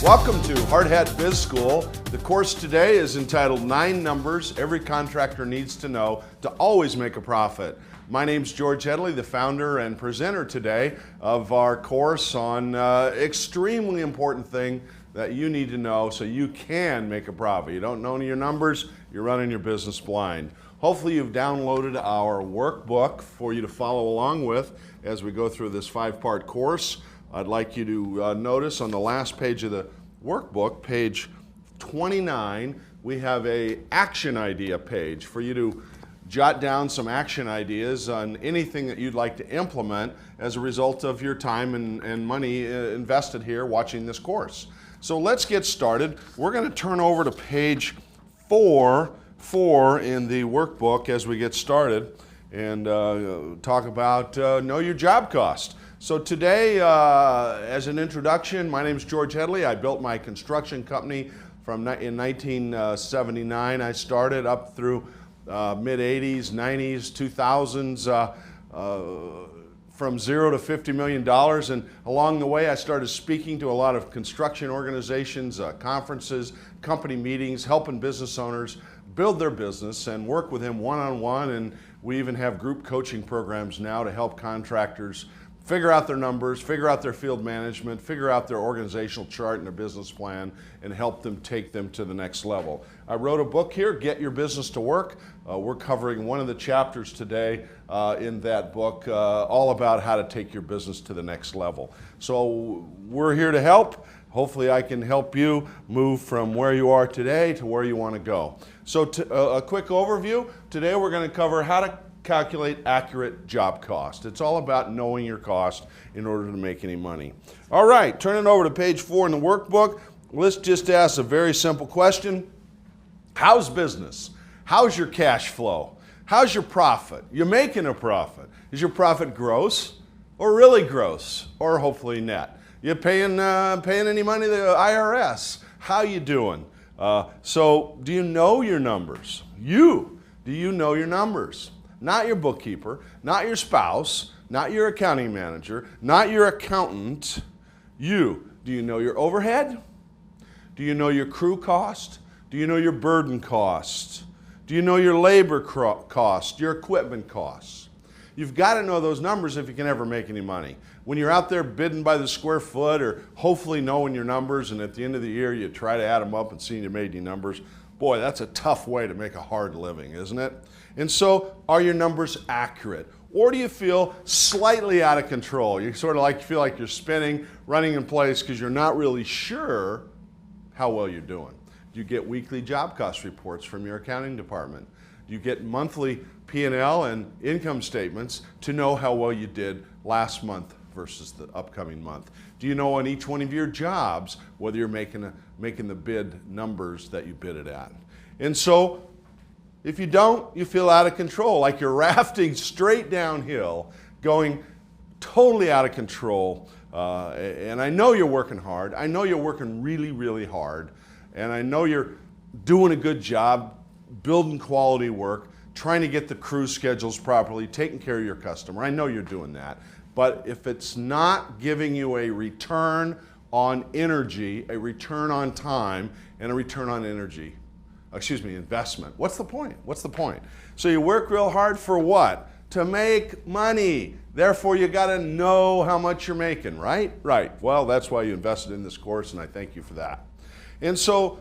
Welcome to Hard Hat Biz School. The course today is entitled 9 Numbers Every Contractor Needs to Know to Always Make a Profit. My name's George Headley, the founder and presenter today of our course on extremely important thing that you need to know so you can make a profit. You don't know your numbers, you're running your business blind. Hopefully you've downloaded our workbook for you to follow along with as we go through this 5-part course. I'd like you to notice on the last page of the workbook, page 29, we have a action idea page for you to jot down some action ideas on anything that you'd like to implement as a result of your time and money invested here watching this course. So let's get started. We're going to turn over to page 4 in the workbook as we get started and talk about know your job cost. So today, as an introduction, my name is George Headley. I built my construction company in 1979. I started up through mid-80s, 90s, 2000s, from $0 to $50 million. And along the way, I started speaking to a lot of construction organizations, conferences, company meetings, helping business owners build their business and work with them one-on-one. And we even have group coaching programs now to help contractors figure out their numbers, figure out their field management, figure out their organizational chart and their business plan, and help them take them to the next level. I wrote a book here, Get Your Business to Work. We're covering one of the chapters today in that book, all about how to take your business to the next level. So we're here to help. Hopefully I can help you move from where you are today to where you want to go. So a quick overview. Today we're going to cover how to calculate accurate job cost. It's all about knowing your cost in order to make any money. All right, turn it over to page 4 in the workbook. Let's just ask a very simple question. How's business? How's your cash flow? How's your profit? You're making a profit. Is your profit gross or really gross or hopefully net? You paying any money to the IRS? How you doing? So do you know your numbers? Do you know your numbers? Not your bookkeeper, not your spouse, not your accounting manager, not your accountant. Do you know your overhead? Do you know your crew cost? Do you know your burden cost? Do you know your labor cost, your equipment costs? You've got to know those numbers if you can ever make any money. When you're out there bidding by the square foot or hopefully knowing your numbers and at the end of the year you try to add them up and see you made any numbers, boy, that's a tough way to make a hard living, isn't it? And so, are your numbers accurate? Or do you feel slightly out of control? You sort of feel like you're spinning, running in place because you're not really sure how well you're doing. Do you get weekly job cost reports from your accounting department? Do you get monthly P&L and income statements to know how well you did last month versus the upcoming month? Do you know on each one of your jobs whether you're making the bid numbers that you bid it at? And so, if you don't, you feel out of control, like you're rafting straight downhill, going totally out of control. And I know you're working hard. I know you're working really, really hard. And I know you're doing a good job, building quality work, trying to get the crew schedules properly, taking care of your customer. I know you're doing that. But if it's not giving you a return on energy, a return on time, and a return on investment. What's the point? What's the point? So you work real hard for what? To make money. Therefore, you got to know how much you're making, right? Right. Well, that's why you invested in this course, and I thank you for that. And so,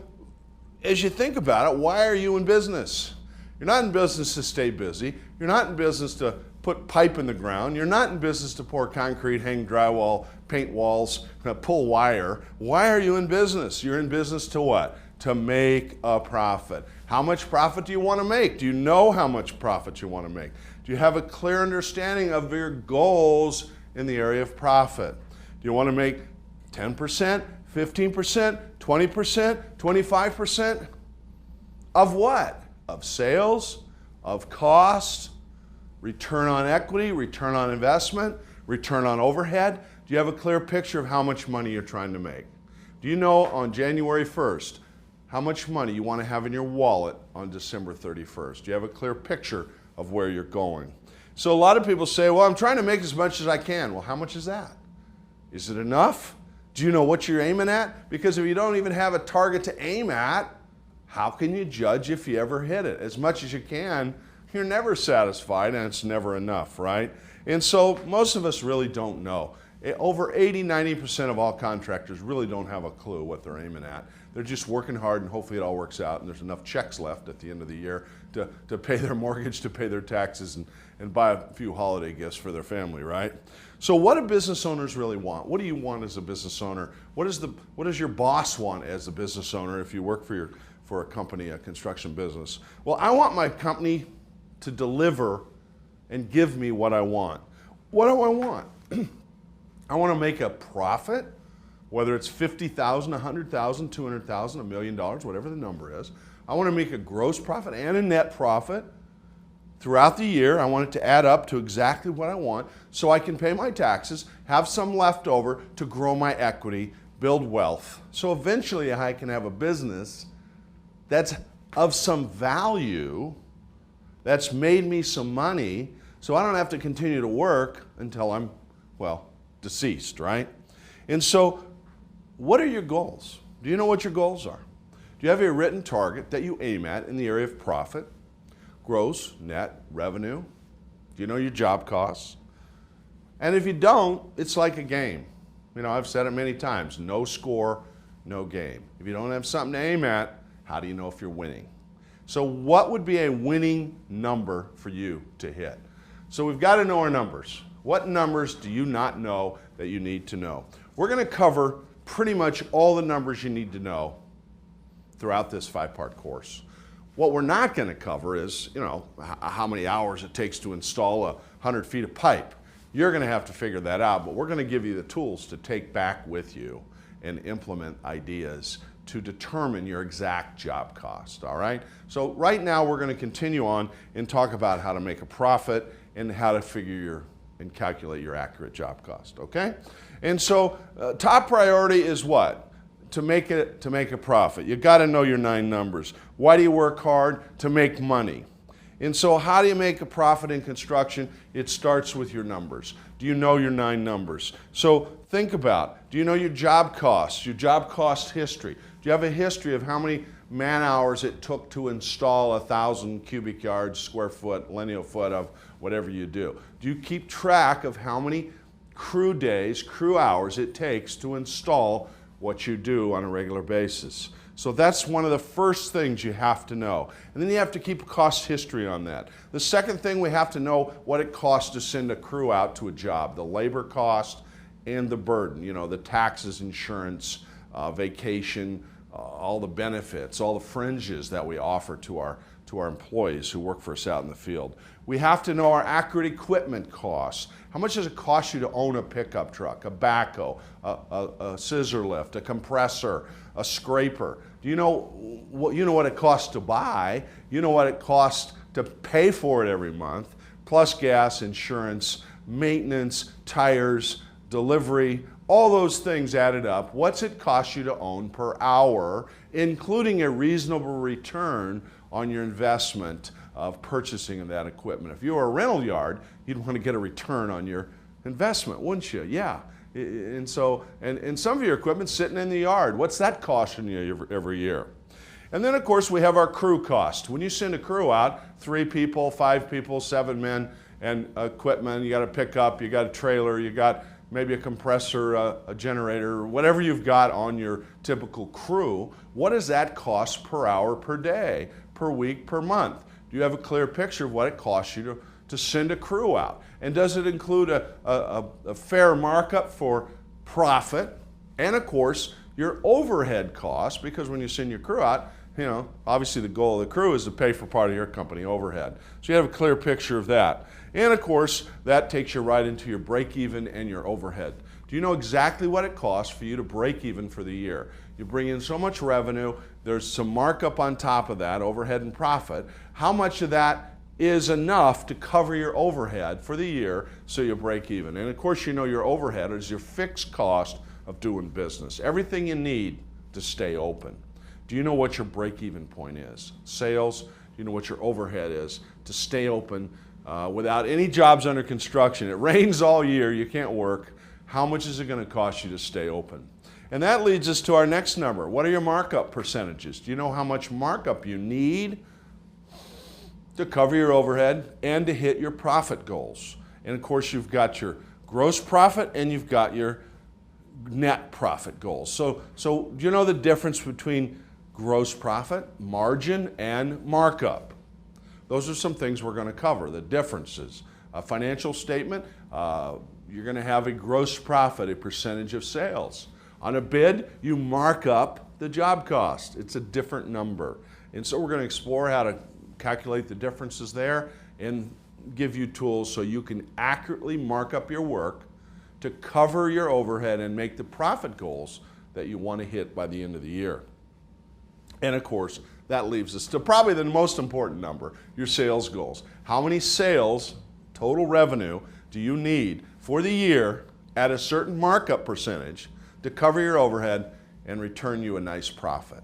as you think about it, why are you in business? You're not in business to stay busy. You're not in business to put pipe in the ground. You're not in business to pour concrete, hang drywall, paint walls, pull wire. Why are you in business? You're in business to what? To make a profit. How much profit do you want to make? Do you know how much profit you want to make? Do you have a clear understanding of your goals in the area of profit? Do you want to make 10%, 15%, 20%, 25%? Of what? Of sales, of cost, return on equity, return on investment, return on overhead? Do you have a clear picture of how much money you're trying to make? Do you know on January 1st how much money you want to have in your wallet on December 31st? Do you have a clear picture of where you're going? So a lot of people say, well, I'm trying to make as much as I can. Well, how much is that? Is it enough? Do you know what you're aiming at? Because if you don't even have a target to aim at, how can you judge if you ever hit it? As much as you can, you're never satisfied, and it's never enough, right? And so most of us really don't know. Over 80–90% of all contractors really don't have a clue what they're aiming at. They're just working hard, and hopefully it all works out and there's enough checks left at the end of the year to pay their mortgage, to pay their taxes, and buy a few holiday gifts for their family, right? So what do business owners really want? What do you want as a business owner? What does your boss want as a business owner if you work for a company, a construction business? Well, I want my company to deliver and give me what I want. What do I want? I want to make a profit, whether it's $50,000, $100,000, $200,000, $1 million, whatever the number is. I want to make a gross profit and a net profit throughout the year. I want it to add up to exactly what I want so I can pay my taxes, have some left over to grow my equity, build wealth. So eventually I can have a business that's of some value, that's made me some money, so I don't have to continue to work until I'm, well, deceased, right? And so what are your goals? Do you know what your goals are? Do you have a written target that you aim at in the area of profit, gross, net, revenue? Do you know your job costs? And if you don't, it's like a game. You know, I've said it many times, no score, no game. If you don't have something to aim at, how do you know if you're winning? So what would be a winning number for you to hit? So we've got to know our numbers. What numbers do you not know that you need to know? We're going to cover pretty much all the numbers you need to know throughout this 5-part course. What we're not going to cover is, you know, how many hours it takes to install 100 feet of pipe. You're going to have to figure that out, but we're going to give you the tools to take back with you and implement ideas to determine your exact job cost, all right? So right now we're going to continue on and talk about how to make a profit and how to figure and calculate your accurate job cost, okay? And so top priority is what? To make a profit. You got to know your 9 numbers. Why do you work hard? To make money. And so how do you make a profit in construction? It starts with your numbers. Do you know your 9 numbers? So think about, do you know your job costs, your job cost history? Do you have a history of how many man hours it took to install 1,000 cubic yards, square foot, lineal foot of whatever you do? Do you keep track of how many crew days, crew hours it takes to install what you do on a regular basis? So that's one of the first things you have to know. And then you have to keep a cost history on that. The second thing, we have to know what it costs to send a crew out to a job, the labor cost and the burden, you know, the taxes, insurance, vacation, all the benefits, all the fringes that we offer to our employees who work for us out in the field. We have to know our accurate equipment costs. How much does it cost you to own a pickup truck, a backhoe, a scissor lift, a compressor, a scraper? Do you know what it costs to buy? You know what it costs to pay for it every month, plus gas, insurance, maintenance, tires, delivery, all those things added up. What's it cost you to own per hour, including a reasonable return on your investment of purchasing of that equipment? If you were a rental yard, you'd want to get a return on your investment, wouldn't you? Yeah. And so, and some of your equipment's sitting in the yard. What's that costing you every year? And then, of course, we have our crew cost. When you send a crew out, 3 people, 5 people, 7 men, and equipment, you got a pickup, you got a trailer, you got maybe a compressor, a generator, whatever you've got on your typical crew, what does that cost per hour, per day, per week, per month? Do you have a clear picture of what it costs you to send a crew out? And does it include a fair markup for profit? And of course, your overhead costs, because when you send your crew out, you know, obviously the goal of the crew is to pay for part of your company overhead. So you have a clear picture of that. And of course, that takes you right into your break even and your overhead. Do you know exactly what it costs for you to break even for the year? You bring in so much revenue, there's some markup on top of that, overhead and profit. How much of that is enough to cover your overhead for the year so you break even? And of course, you know your overhead is your fixed cost of doing business. Everything you need to stay open. Do you know what your break-even point is? Sales, do you know what your overhead is to stay open without any jobs under construction? It rains all year, you can't work. How much is it going to cost you to stay open? And that leads us to our next number. What are your markup percentages? Do you know how much markup you need to cover your overhead and to hit your profit goals? And of course, you've got your gross profit and you've got your net profit goals. So do you know the difference between gross profit, margin, and markup? Those are some things we're going to cover, the differences. A financial statement, you're going to have a gross profit, a percentage of sales. On a bid, you mark up the job cost. It's a different number. And so we're going to explore how to calculate the differences there and give you tools so you can accurately mark up your work to cover your overhead and make the profit goals that you want to hit by the end of the year. And of course, that leaves us to probably the most important number, your sales goals. How many sales, total revenue, do you need for the year at a certain markup percentage to cover your overhead and return you a nice profit?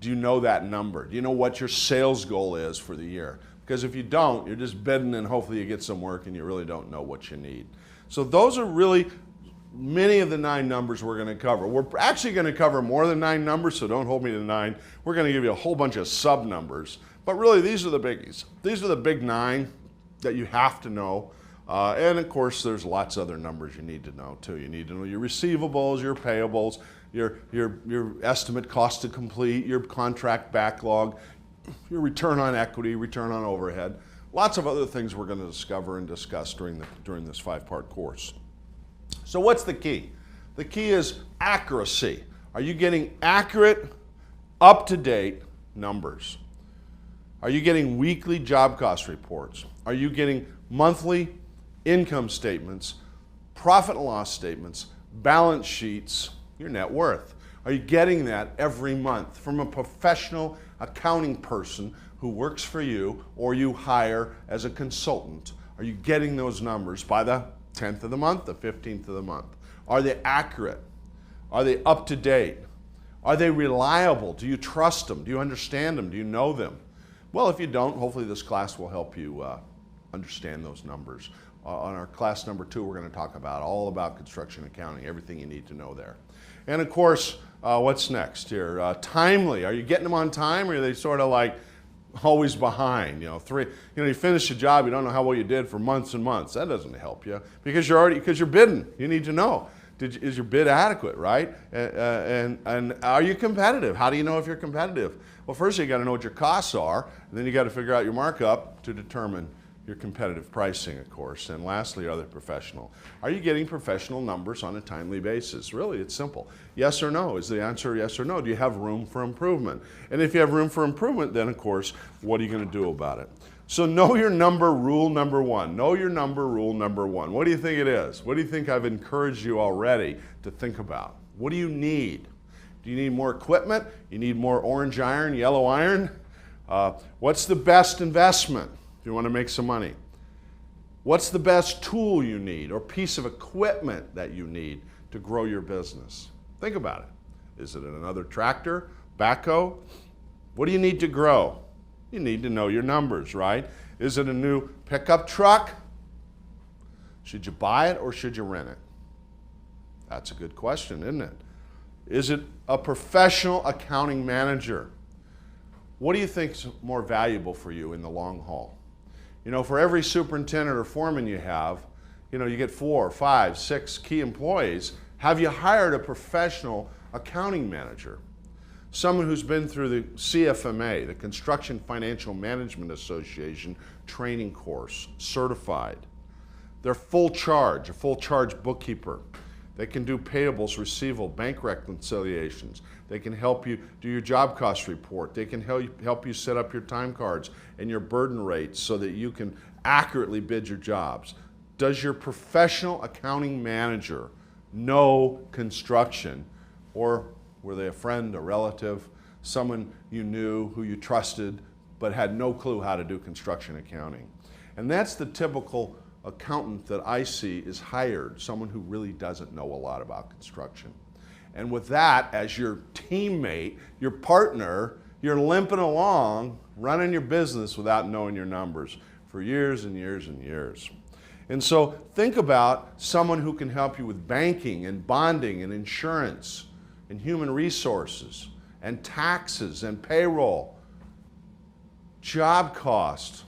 Do you know that number? Do you know what your sales goal is for the year? Because if you don't, you're just bidding and hopefully you get some work and you really don't know what you need. So those are really many of the 9 numbers we're going to cover. We're actually going to cover more than 9 numbers, so don't hold me to 9. We're going to give you a whole bunch of sub numbers. But really, these are the biggies. These are the big 9 that you have to know. And of course, there's lots of other numbers you need to know too. You need to know your receivables, your payables, your estimate cost to complete, your contract backlog, your return on equity, return on overhead. Lots of other things we're going to discover and discuss during this 5-part course. So what's the key? The key is accuracy. Are you getting accurate, up-to-date numbers? Are you getting weekly job cost reports? Are you getting monthly income statements, profit and loss statements, balance sheets, your net worth? Are you getting that every month from a professional accounting person who works for you or you hire as a consultant? Are you getting those numbers by the 10th of the month, the 15th of the month? Are they accurate? Are they up to date? Are they reliable? Do you trust them? Do you understand them? Do you know them? Well, if you don't, hopefully this class will help you understand those numbers. On our class number 2, we're going to talk all about construction accounting, everything you need to know there. And of course, what's next here? Timely. Are you getting them on time, or are they sort of like always behind? You finish a job, you don't know how well you did for months and months. That doesn't help you because you're bidding. You need to know, is your bid adequate, right? And are you competitive? How do you know if you're competitive? Well, first you got to know what your costs are, and then you got to figure out your markup to determine your competitive pricing, of course. And lastly, are they professional? Are you getting professional numbers on a timely basis? Really, it's simple. Yes or no? Is the answer yes or no? Do you have room for improvement? And if you have room for improvement, then of course, what are you going to do about it? So know your number, rule number 1. Know your number, rule number 1. What do you think it is? What do you think I've encouraged you already to think about? What do you need? Do you need more equipment? You need more orange iron, yellow iron? What's the best investment if you want to make some money? What's the best tool you need or piece of equipment that you need to grow your business? Think about it. Is it another tractor, backhoe? What do you need to grow? You need to know your numbers, right? Is it a new pickup truck? Should you buy it or should you rent it? That's a good question, isn't it? Is it a professional accounting manager? What do you think is more valuable for you in the long haul? For every superintendent or foreman you have, you get 4, 5, 6 key employees. Have you hired a professional accounting manager? Someone who's been through the CFMA, the Construction Financial Management Association training course, certified. They're full charge, a full charge bookkeeper. They can do payables, receivable, bank reconciliations. They can help you do your job cost report. They can help you set up your time cards and your burden rates so that you can accurately bid your jobs. Does your professional accounting manager know construction, or were they a friend, a relative, someone you knew who you trusted but had no clue how to do construction accounting? And that's the typical accountant that I see is hired, someone who really doesn't know a lot about construction. And with that as your teammate, your partner, you're limping along, running your business without knowing your numbers for years and years and years. And so think about someone who can help you with banking and bonding and insurance. and human resources and taxes and payroll, job cost,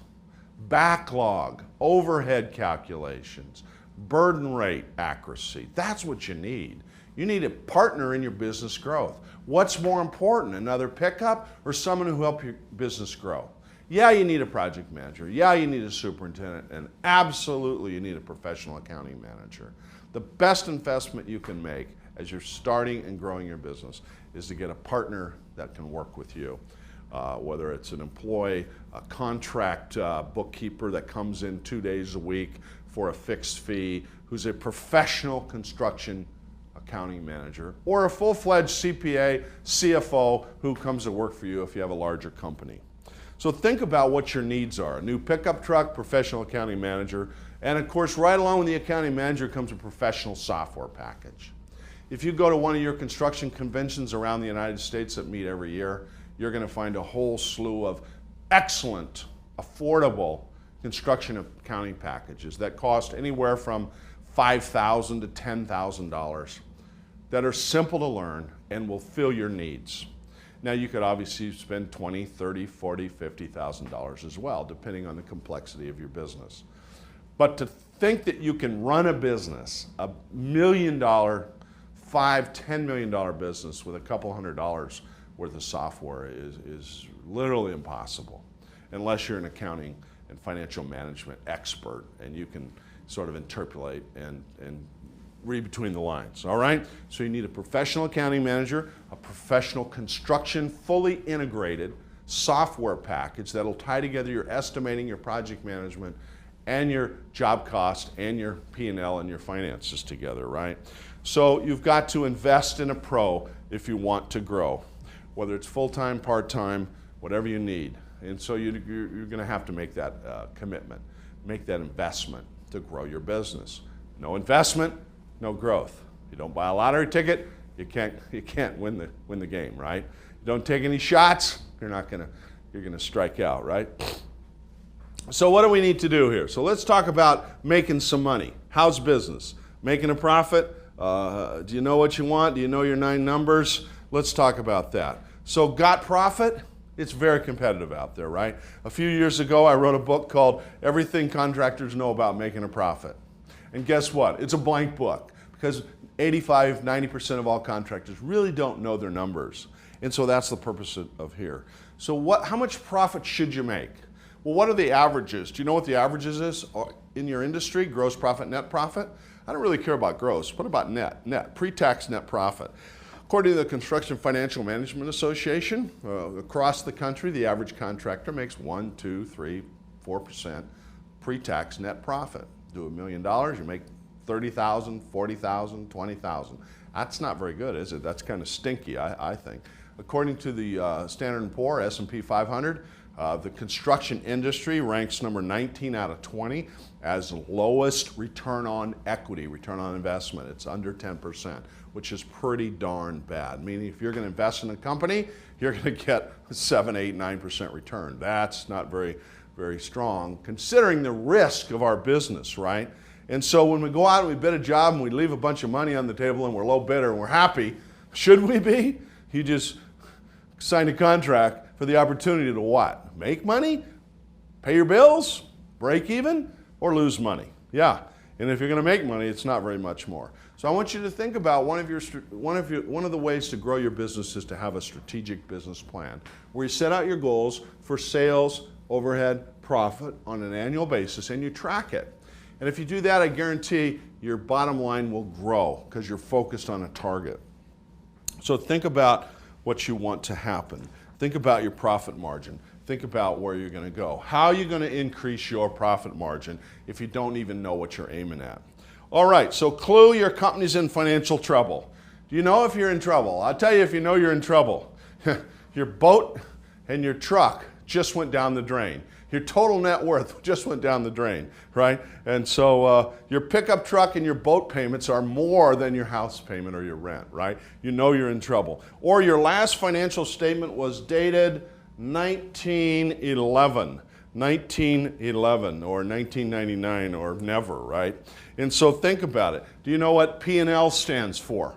backlog, overhead calculations, burden rate accuracy. That's what you need. You need a partner in your business growth. What's more important, another pickup or someone who helps your business grow? Yeah, you need a project manager. Yeah, you need a superintendent. And absolutely, you need a professional accounting manager. The best investment you can make as you're starting and growing your business is to get a partner that can work with you. Whether it's an employee, a contract bookkeeper that comes in 2 days a week for a fixed fee, who's a professional construction accounting manager, or a full-fledged CPA, CFO who comes to work for you if you have a larger company. So think about what your needs are. A new pickup truck, professional accounting manager, and of course right along with the accounting manager comes a professional software package. If you go to one of your construction conventions around the United States that meet every year, you're going to find a whole slew of excellent, affordable construction accounting packages that cost anywhere from $5,000 to $10,000 that are simple to learn and will fill your needs. Now you could obviously spend $20,000, $30,000, $40,000, $50,000 as well, depending on the complexity of your business. But to think that you can run a business, $1 million, $5, $10 million business with a couple $100 worth of software is literally impossible, unless you're an accounting and financial management expert and you can sort of interpolate and read between the lines, all right? So you need a professional accounting manager, a professional construction, fully integrated software package that'll tie together your estimating, your project management, and your job cost, and your P&L and your finances together, right? So you've got to invest in a pro if you want to grow, whether it's full-time, part-time, whatever you need. And so you're going to have to make that commitment, make that investment to grow your business. No investment, no growth. You don't buy a lottery ticket, you can't win the game, right? You don't take any shots, you're going to strike out, right? So what do we need to do here? So let's talk about making some money. How's business? Making a profit? Do you know what you want? Do you know your 9 numbers? Let's talk about that. So got profit? It's very competitive out there, right? A few years ago, I wrote a book called Everything Contractors Know About Making a Profit. And guess what? It's a blank book because 85, 90% of all contractors really don't know their numbers. And so that's the purpose of here. So how much profit should you make? Well, what are the averages? Do you know what the averages is in your industry? Gross profit, net profit? I don't really care about gross. What about net, pre-tax net profit? According to the Construction Financial Management Association, across the country, the average contractor makes 1%, 2%, 3%, 4% pre-tax net profit. Do $1 million, you make $30,000, $40,000, $20,000. That's not very good, is it? That's kind of stinky, I think. According to the Standard & Poor's S&P 500, the construction industry ranks number 19 out of 20 as lowest return on equity, return on investment. It's under 10%, which is pretty darn bad. Meaning if you're going to invest in a company, you're going to get 7, 8, 9% return. That's not very, very strong considering the risk of our business, right? And so when we go out and we bid a job and we leave a bunch of money on the table and we're low bidder and we're happy, should we be? You just signed a contract for the opportunity to what? Make money? Pay your bills? Break even? Or lose money? Yeah. And if you're going to make money, it's not very much more. So I want you to think about one of the ways to grow your business is to have a strategic business plan where you set out your goals for sales, overhead, profit on an annual basis and you track it. And if you do that, I guarantee your bottom line will grow because you're focused on a target. So think about what you want to happen. Think about your profit margin. Think about where you're going to go. How are you going to increase your profit margin if you don't even know what you're aiming at? All right, so clue, your company's in financial trouble. Do you know if you're in trouble? I'll tell you if you know you're in trouble. Your boat and your truck just went down the drain. Your total net worth just went down the drain, right? And so your pickup truck and your boat payments are more than your house payment or your rent, right? You know you're in trouble. Or your last financial statement was dated 1911 or 1999 or never, right? And so think about it. Do you know what P&L stands for?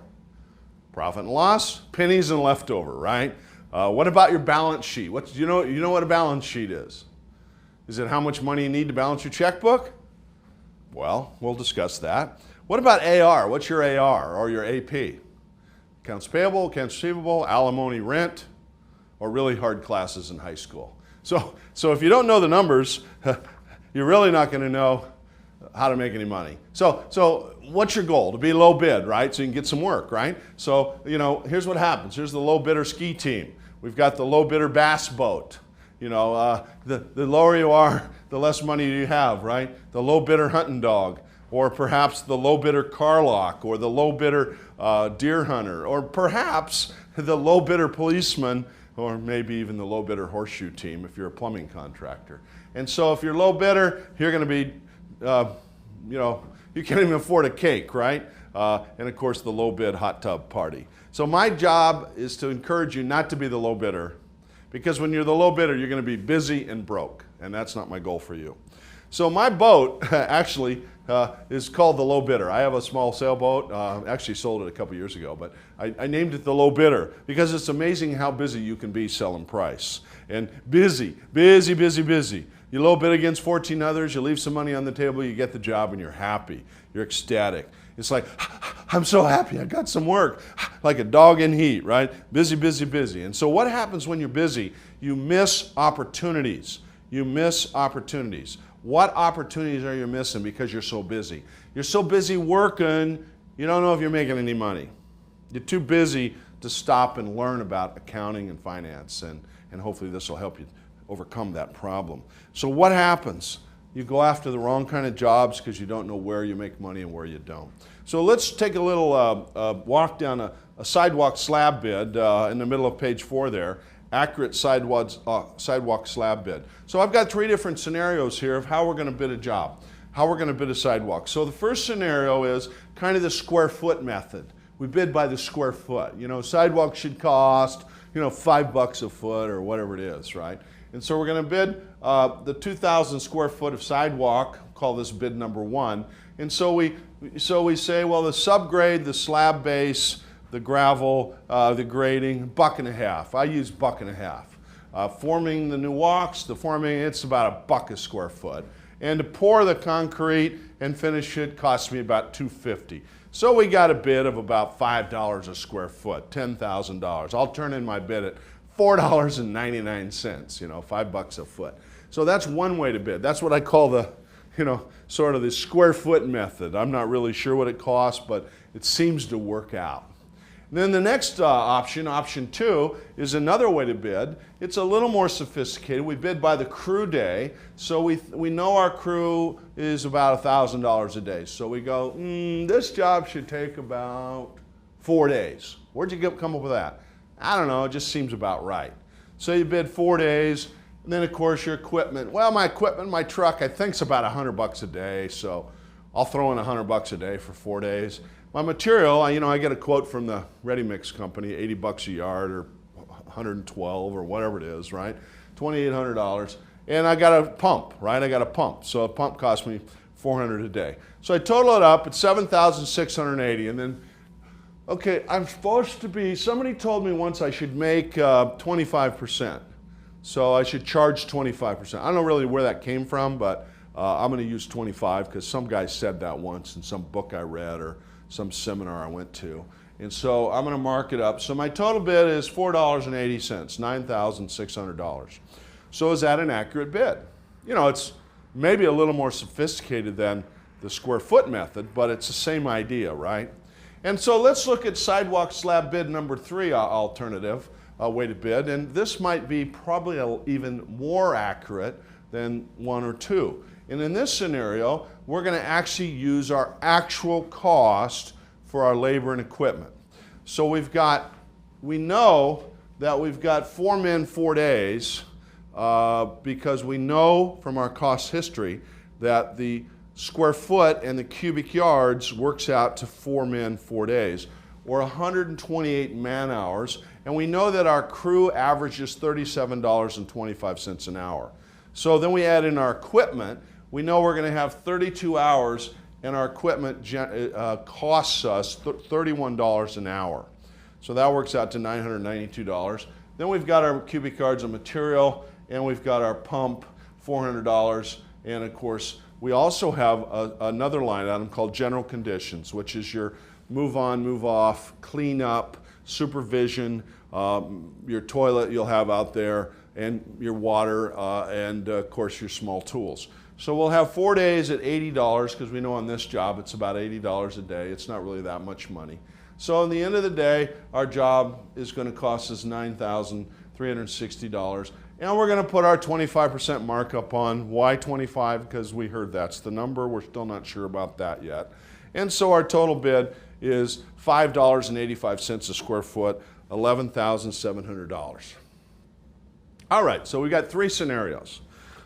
Profit and loss, pennies and leftover, right? What about your balance sheet? You know what a balance sheet is? Is it how much money you need to balance your checkbook? Well, we'll discuss that. What about AR? What's your AR or your AP? Accounts payable, accounts receivable, alimony, rent, or really hard classes in high school. So if you don't know the numbers, you're really not going to know how to make any money. So what's your goal? To be low bid, right? So you can get some work, right? So, here's what happens. Here's the low bidder ski team. We've got the low bidder bass boat. The lower you are, the less money you have, right? The low bidder hunting dog, or perhaps the low bidder car lock, or the low bidder deer hunter, or perhaps the low bidder policeman, or maybe even the low bidder horseshoe team if you're a plumbing contractor. And so if you're low bidder, you're going to be, you can't even afford a cake, right? And of course the low bid hot tub party. So my job is to encourage you not to be the low bidder, because when you're the low bidder, you're going to be busy and broke, and that's not my goal for you. So my boat actually is called the Low Bidder. I have a small sailboat. Actually sold it a couple years ago, but I named it the Low Bidder because it's amazing how busy you can be selling price. And busy. You low bid against 14 others, you leave some money on the table, you get the job, and you're happy. You're ecstatic. It's like, I'm so happy, I got some work. Like a dog in heat, right? Busy. And so what happens when you're busy? You miss opportunities. What opportunities are you missing because you're so busy? You're so busy working, you don't know if you're making any money. You're too busy to stop and learn about accounting and finance, and hopefully this will help you overcome that problem. So what happens? You go after the wrong kind of jobs because you don't know where you make money and where you don't. So let's take a little walk down a sidewalk slab bid in the middle of page 4 there. Accurate sidewalk slab bid. So I've got 3 different scenarios here of how we're going to bid a job, how we're going to bid a sidewalk. So the first scenario is kind of the square foot method. We bid by the square foot. Sidewalk should cost, $5 a foot or whatever it is, right? And so we're going to bid the 2,000 square foot of sidewalk, call this bid number 1. And so we say, well, the subgrade, the slab base, the gravel, the grading, $1.50. I use $1.50. Forming the new walks, it's about $1 a square foot. And to pour the concrete and finish it costs me about $2.50. So we got a bid of about $5 a square foot, $10,000. I'll turn in my bid at $4.99, $5 a foot. So that's one way to bid. That's what I call the, sort of the square foot method. I'm not really sure what it costs, but it seems to work out. And then the next option 2, is another way to bid. It's a little more sophisticated. We bid by the crew day. So we know our crew is about $1,000 a day. So we go, this job should take about 4 days. Where'd you come up with that? I don't know, it just seems about right. So you bid 4 days, and then of course your equipment. Well, my equipment, my truck, I think it's about $100 a day, so I'll throw in $100 a day for 4 days. My material, I get a quote from the ready mix company, $80 a yard or $112 or whatever it is, right? $2,800. And I got a pump, right? So a pump cost me $400 a day. So I total it up, it's $7,680, and then okay, I'm supposed to be, somebody told me once I should make 25%. So I should charge 25%. I don't know really where that came from, but I'm going to use 25 because some guy said that once in some book I read or some seminar I went to. And so I'm going to mark it up. So my total bid is $4.80, $9,600. So is that an accurate bid? It's maybe a little more sophisticated than the square foot method, but it's the same idea, right? And so let's look at sidewalk slab bid number 3 alternative way to bid. And this might be probably even more accurate than 1 or 2. And in this scenario, we're going to actually use our actual cost for our labor and equipment. So we know that we've got 4 men, 4 days because we know from our cost history that the square foot and the cubic yards works out to 4 men, 4 days, or 128 man hours. And we know that our crew averages $37.25 an hour. So then we add in our equipment. We know we're going to have 32 hours, and our equipment costs us $31 an hour. So that works out to $992. Then we've got our cubic yards of material, and we've got our pump, $400. And of course, we also have another line item called general conditions, which is your move on, move off, clean up, supervision, your toilet you'll have out there, and your water, and of course your small tools. So we'll have 4 days at $80, because we know on this job it's about $80 a day. It's not really that much money. So in the end of the day, our job is going to cost us $9,360. And we're going to put our 25% markup on. Why 25? Because we heard that's the number. We're still not sure about that yet. And so our total bid is $5.85 a square foot, $11,700. All right, so we got 3 scenarios.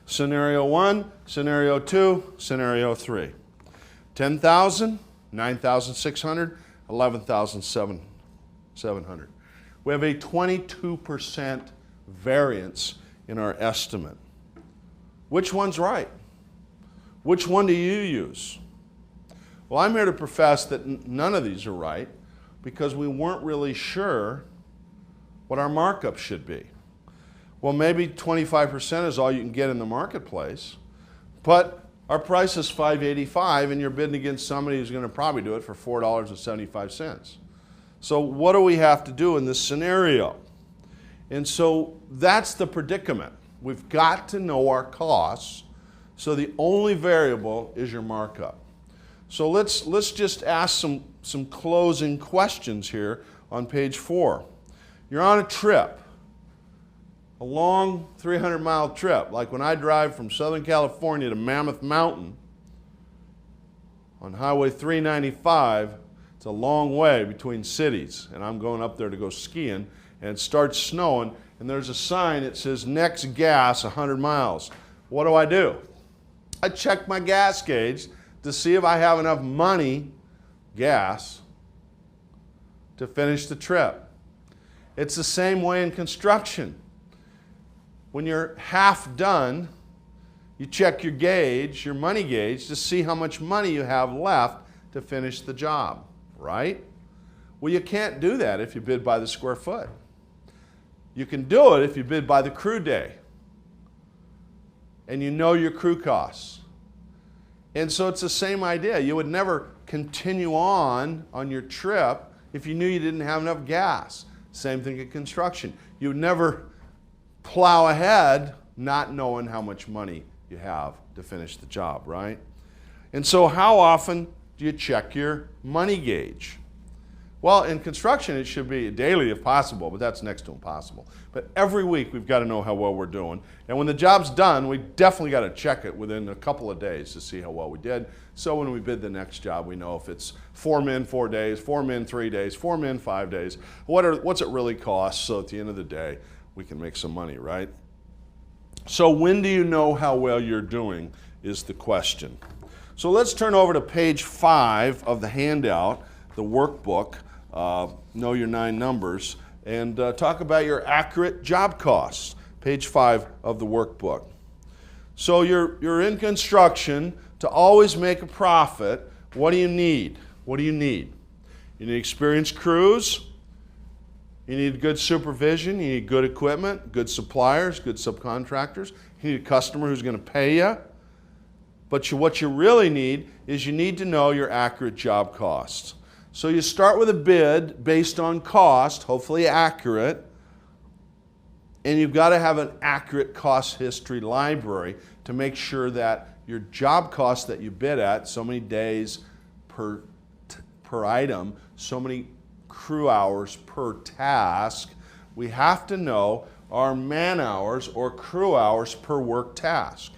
Scenario 1, Scenario 2, Scenario 3. 10,000, 9,600, 11,700. We have a 22% variance in our estimate. Which one's right? Which one do you use? Well, I'm here to profess that none of these are right, because we weren't really sure what our markup should be. Well, maybe 25% is all you can get in the marketplace, but our price is $5.85 and you're bidding against somebody who's going to probably do it for $4.75. So what do we have to do in this scenario? And so that's the predicament. We've got to know our costs, so the only variable is your markup. So let's just ask some closing questions here on page 4. You're on a trip, a long 300-mile trip, like when I drive from Southern California to Mammoth Mountain on Highway 395. It's a long way between cities, and I'm going up there to go skiing, and it starts snowing, and there's a sign that says next gas 100 miles. What do? I check my gas gauge to see if I have enough money, gas, to finish the trip. It's the same way in construction. When you're half done, you check your gauge, your money gauge, to see how much money you have left to finish the job, right? Well, you can't do that if you bid by the square foot. You can do it if you bid by the crew day, and you know your crew costs. And so it's the same idea. You would never continue on your trip if you knew you didn't have enough gas. Same thing in construction. You would never plow ahead not knowing how much money you have to finish the job, right? And so how often do you check your money gauge? Well, in construction, it should be daily if possible, but that's next to impossible. But every week, we've got to know how well we're doing. And when the job's done, we definitely got to check it within a couple of days to see how well we did. So when we bid the next job, we know if it's 4 men 4 days, 4 men 3 days, 4 men 5 days, what's it really cost, so at the end of the day, we can make some money, right? So when do you know how well you're doing is the question. So let's turn over to page 5 of the handout, the workbook, Know Your 9 Numbers, and talk about your accurate job costs, page 5 of the workbook. So you're in construction. To always make a profit, what do you need? What do you need? You need experienced crews. You need good supervision. You need good equipment, good suppliers, good subcontractors. You need a customer who's going to pay you. But what you really need is you need to know your accurate job costs. So you start with a bid based on cost, hopefully accurate, and you've got to have an accurate cost history library to make sure that your job cost that you bid at, so many days per item, so many crew hours per task, we have to know our man hours or crew hours per work task.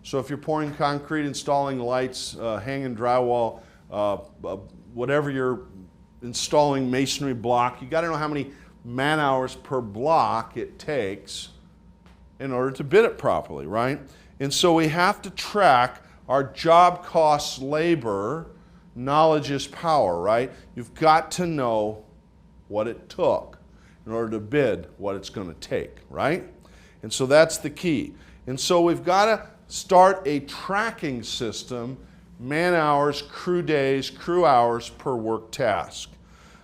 So if you're pouring concrete, installing lights, hanging drywall, whatever you're installing, masonry block, you got to know how many man hours per block it takes in order to bid it properly, right? And so we have to track our job costs labor. Knowledge is power, right? You've got to know what it took in order to bid what it's going to take, right? And so that's the key. And so we've got to start a tracking system, man hours, crew days, crew hours per work task.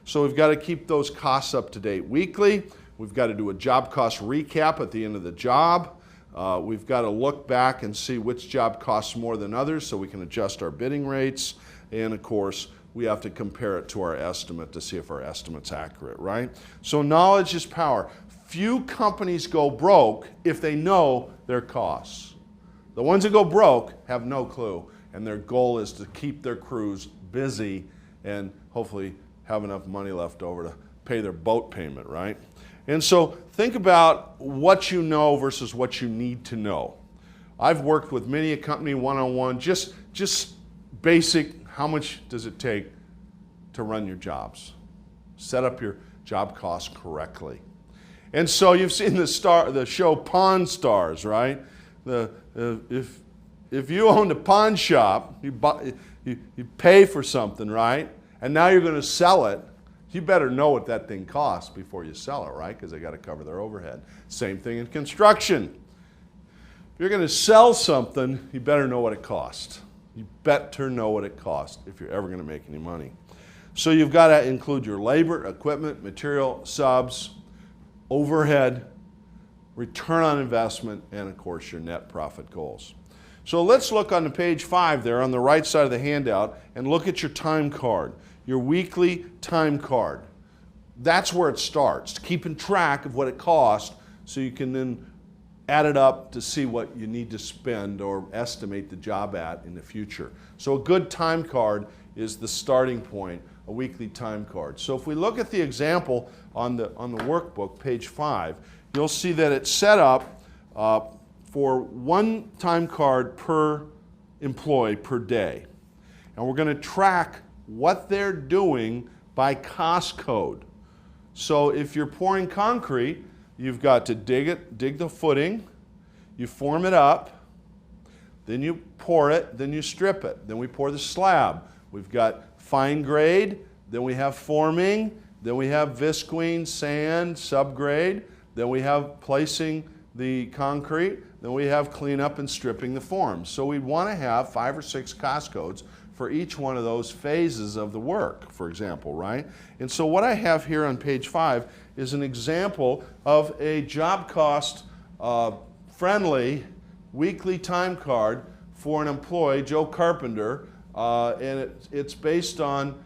So we've got to keep those costs up to date weekly. We've got to do a job cost recap at the end of the job. We've got to look back and see which job costs more than others so we can adjust our bidding rates. And of course, we have to compare it to our estimate to see if our estimate's accurate, right? So knowledge is power. Few companies go broke if they know their costs. The ones that go broke have no clue, and their goal is to keep their crews busy and hopefully have enough money left over to pay their boat payment, right? And so think about what you know versus what you need to know. I've worked with many a company one-on-one, just basic, how much does it take to run your jobs? Set up your job costs correctly. And so you've seen the show Pawn Stars, right? If you owned a pawn shop, you pay for something, right? And now you're going to sell it. You better know what that thing costs before you sell it, right? Because they got to cover their overhead. Same thing in construction. If you're going to sell something, you better know what it costs. You better know what it costs if you're ever going to make any money. So you've got to include your labor, equipment, material, subs, overhead, return on investment, and of course your net profit goals. So let's look on the page 5 there on the right side of the handout and look at your time card, your weekly time card. That's where it starts, keeping track of what it costs so you can then add it up to see what you need to spend or estimate the job at in the future. So a good time card is the starting point, a weekly time card. So if we look at the example on the workbook, page 5, you'll see that it's set up for one time card per employee per day. And we're going to track what they're doing by cost code. So if you're pouring concrete, you've got to dig the footing, you form it up, then you pour it, then you strip it. Then we pour the slab. We've got fine grade, then we have forming, then we have visqueen, sand, subgrade, then we have placing the concrete, then we have cleanup and stripping the forms. So we want to have 5 or 6 cost codes for each one of those phases of the work, for example, right? And so what I have here on page 5 is an example of a job cost friendly weekly time card for an employee, Joe Carpenter, and it's based on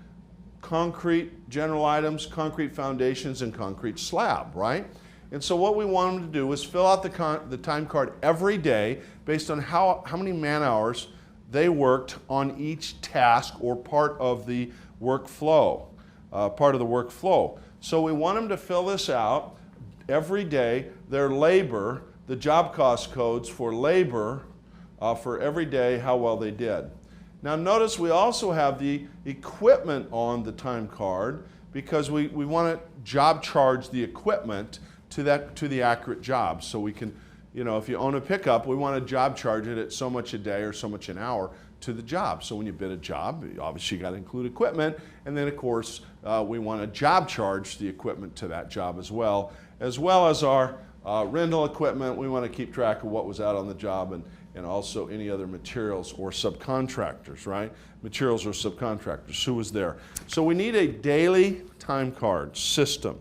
concrete general items, concrete foundations, and concrete slab, right? And so what we want them to do is fill out the time card every day based on how many man hours they worked on each task or part of the workflow, So we want them to fill this out every day, their labor, the job cost codes for labor for every day, how well they did. Now notice we also have the equipment on the time card because we want to job charge the equipment to the accurate job. So we can, if you own a pickup, we want to job charge it at so much a day or so much an hour to the job. So when you bid a job, obviously you got to include equipment, and then of course we want to job charge the equipment to that job as well as our rental equipment. We want to keep track of what was out on the job and also any other materials or subcontractors, right? Materials or subcontractors, who was there. So we need a daily time card system.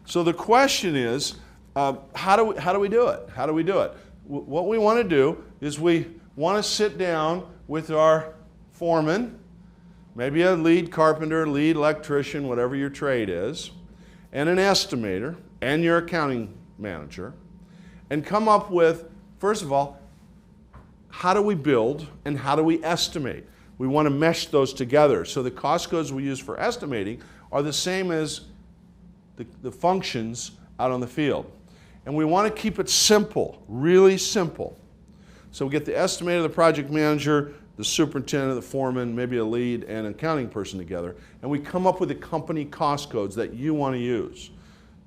So the question is, how do we do it? How do we do it? What we want to do is we want to sit down with our foreman, maybe a lead carpenter, lead electrician, whatever your trade is, and an estimator, and your accounting manager, and come up with, first of all, how do we build and how do we estimate? We want to mesh those together. So the cost codes we use for estimating are the same as the functions out on the field. And we want to keep it simple, really simple. So we get the estimator, the project manager, the superintendent, the foreman, maybe a lead, and an accounting person together, and we come up with the company cost codes that you want to use.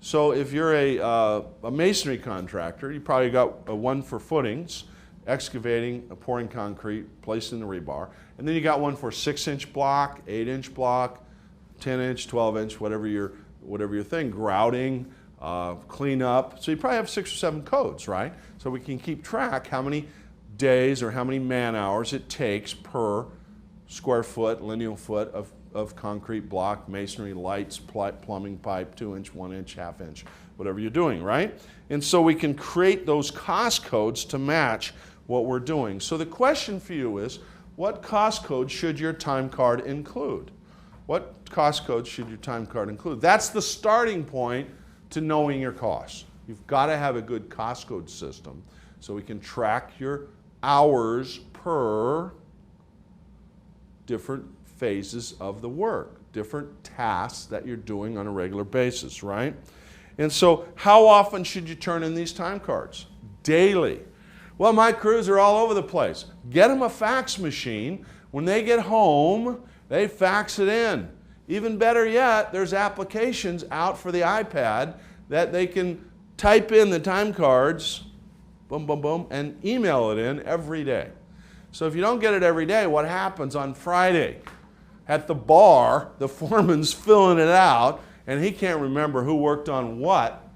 So if you're a masonry contractor, you probably got one for footings, excavating, pouring concrete, placing the rebar, and then you got one for 6-inch block, 8-inch block, 10-inch, 12-inch, whatever your thing, grouting, cleanup. So you probably have 6 or 7 codes, right? So we can keep track how many days or how many man hours it takes per square foot, lineal foot of of concrete block, masonry, lights, plumbing pipe, 2-inch, 1-inch, half-inch, whatever you're doing, right? And so we can create those cost codes to match what we're doing. So the question for you is, what cost code should your time card include? What cost code should your time card include? That's the starting point to knowing your costs. You've got to have a good cost code system so we can track your hours per different phases of the work, different tasks that you're doing on a regular basis, right? And so how often should you turn in these time cards? Daily. Well, my crews are all over the place. Get them a fax machine. When they get home, they fax it in. Even better yet, there's applications out for the iPad that they can type in the time cards, boom, boom, boom, and email it in every day. So if you don't get it every day, what happens on Friday? At the bar, the foreman's filling it out, and he can't remember who worked on what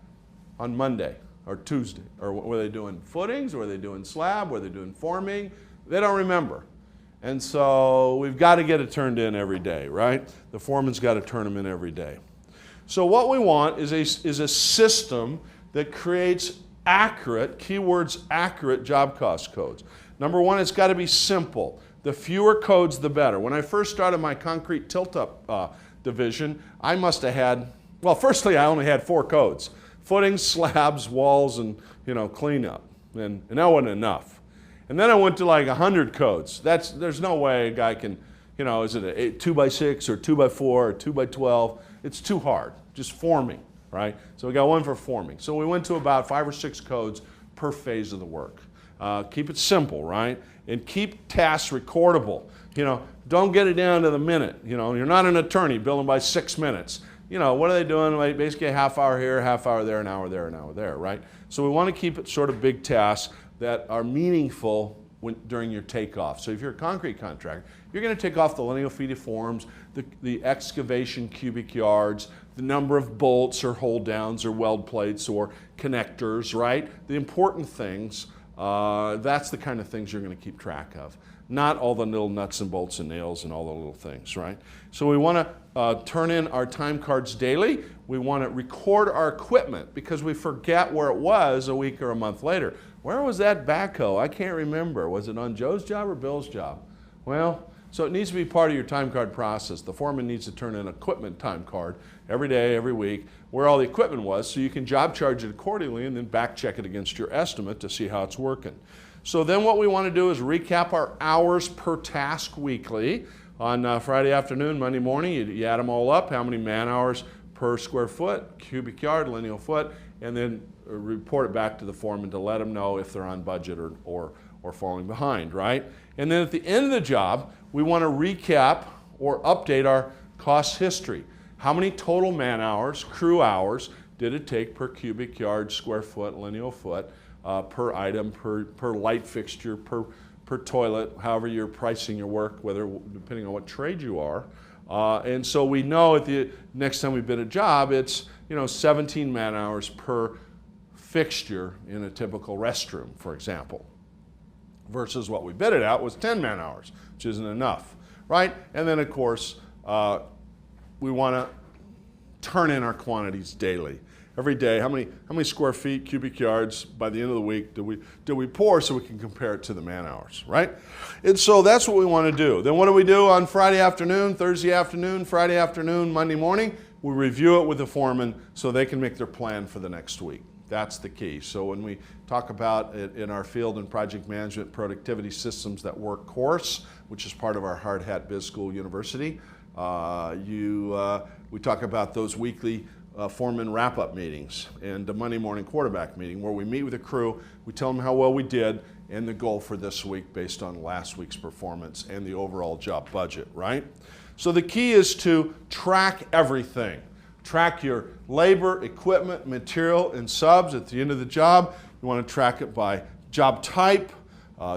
on Monday or Tuesday. Or were they doing footings? Were they doing slab? Were they doing forming? They don't remember. And so we've got to get it turned in every day, right? The foreman's got to turn them in every day. So what we want is a system that creates accurate, keywords accurate job cost codes. Number one, it's got to be simple. The fewer codes, the better. When I first started my concrete tilt-up division, I must have had, well, firstly, I only had 4 codes. Footings, slabs, walls, and cleanup. And that wasn't enough. And then I went to like 100 codes. There's no way a guy can, is it a 2x6 or 2x4 or 2x12? It's too hard, just forming, right? So we got one for forming. So we went to about 5 or 6 codes per phase of the work. Keep it simple, right? And keep tasks recordable. Don't get it down to the minute. You're not an attorney billing by 6 minutes. What are they doing? Like basically a half hour here, half hour there, an hour there, an hour there, right? So we want to keep it sort of big tasks that are meaningful during your takeoff. So if you're a concrete contractor, you're going to take off the lineal feet of forms, the excavation cubic yards, the number of bolts or hold downs or weld plates or connectors, right? The important things, that's the kind of things you're going to keep track of. Not all the little nuts and bolts and nails and all the little things, right? So we want to turn in our time cards daily. We want to record our equipment because we forget where it was a week or a month later. Where was that backhoe? I can't remember. Was it on Joe's job or Bill's job? Well, so it needs to be part of your time card process. The foreman needs to turn in an equipment time card every day, every week, where all the equipment was, so you can job charge it accordingly and then back check it against your estimate to see how it's working. So then what we want to do is recap our hours per task weekly. On Friday afternoon, Monday morning, you add them all up, how many man hours per square foot, cubic yard, lineal foot, and then report it back to the foreman to let them know if they're on budget or falling behind, right? And then at the end of the job, we want to recap or update our cost history. How many total man hours, crew hours, did it take per cubic yard, square foot, lineal foot, per item, per light fixture, per toilet, however you're pricing your work, depending on what trade you are. And so we know at the next time we bid a job, it's 17 man hours per fixture in a typical restroom, for example, versus what we bid it out was 10 man hours, which isn't enough, right? And then of course, we want to turn in our quantities daily. Every day, how many square feet, cubic yards by the end of the week do we pour so we can compare it to the man hours, right? And so that's what we want to do. Then what do we do on Friday afternoon, Thursday afternoon, Friday afternoon, Monday morning? We review it with the foreman so they can make their plan for the next week. That's the key. So when we talk about it in our field and project management productivity systems that work course, which is part of our Hard Hat Biz School University, we talk about those weekly foreman wrap-up meetings and the Monday morning quarterback meeting where we meet with the crew, we tell them how well we did and the goal for this week based on last week's performance and the overall job budget, right? So the key is to track everything. Track your labor, equipment, material, and subs at the end of the job. You want to track it by job type,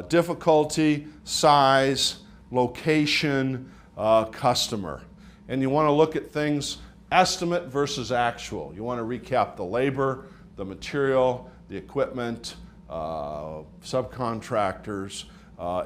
difficulty, size, location, customer. And you want to look at things estimate versus actual. You want to recap the labor, the material, the equipment, subcontractors,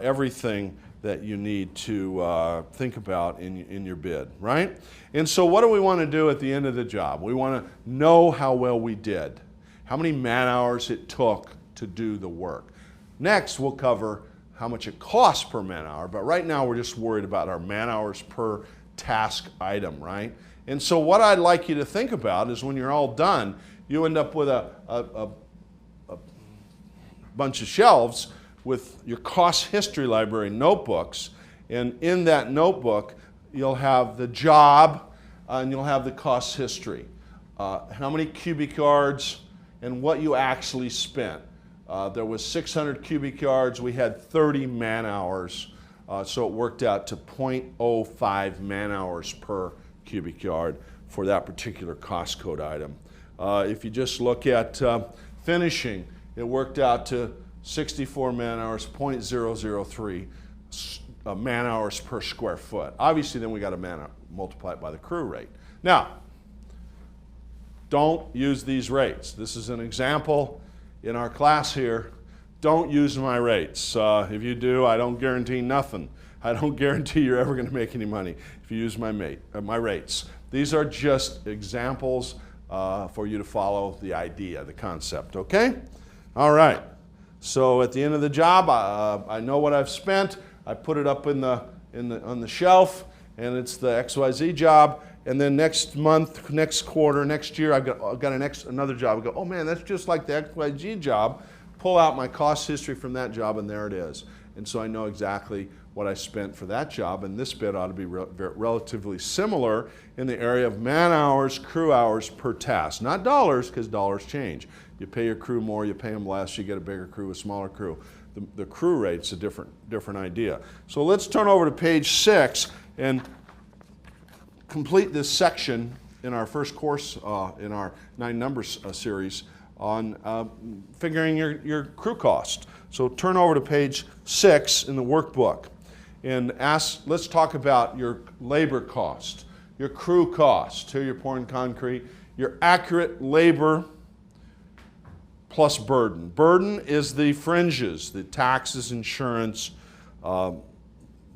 everything that you need to think about in your bid, right? And so what do we want to do at the end of the job? We want to know how well we did, how many man hours it took to do the work. Next, we'll cover how much it costs per man hour, but right now we're just worried about our man hours per task item, right? And so what I'd like you to think about is when you're all done, you end up with a bunch of shelves with your cost history library notebooks, and in that notebook you'll have the job and you'll have the cost history, how many cubic yards and what you actually spent. There was 600 cubic yards, we had 30 man hours, so it worked out to 0.05 man hours per cubic yard for that particular cost code item. If you just look at finishing, it worked out to 64 man hours, 0.003 man hours per square foot. Obviously, then we got to multiply it by the crew rate. Now, don't use these rates. This is an example in our class here. Don't use my rates. If you do, I don't guarantee nothing. I don't guarantee you're ever going to make any money if you use my rates. These are just examples for you to follow the idea, the concept, okay? All right. So at the end of the job, I know what I've spent. I put it up on the shelf, and it's the XYZ job. And then next month, next quarter, next year, I've got another job. I go, oh man, that's just like the XYZ job. Pull out my cost history from that job, and there it is. And so I know exactly what I spent for that job, and this bid ought to be relatively similar in the area of man hours, crew hours per task. Not dollars, because dollars change. You pay your crew more, you pay them less, you get a bigger crew, a smaller crew. The crew rate's a different idea. So let's turn over to page 6 and complete this section in our first course in our 9 numbers series on figuring your crew cost. So turn over to page 6 in the workbook and let's talk about your labor cost, your crew cost. Here you're pouring concrete, your accurate labor plus burden. Burden is the fringes, the taxes, insurance,